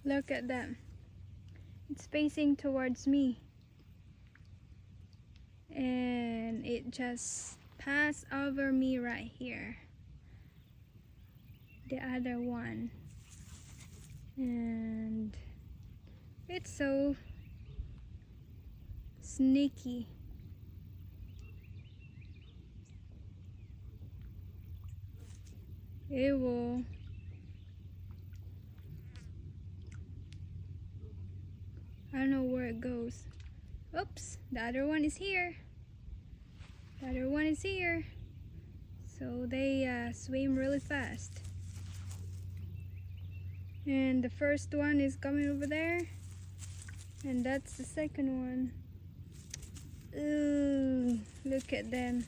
Look at them. It's facing towards me. And it just passed over me right here. The other one. And it's so sneaky. It will I don't know where it goes. Oops, the other one is here. The other one is here. So they swim really fast. And the first one is coming over there. And that's the second one. Ooh, look at them.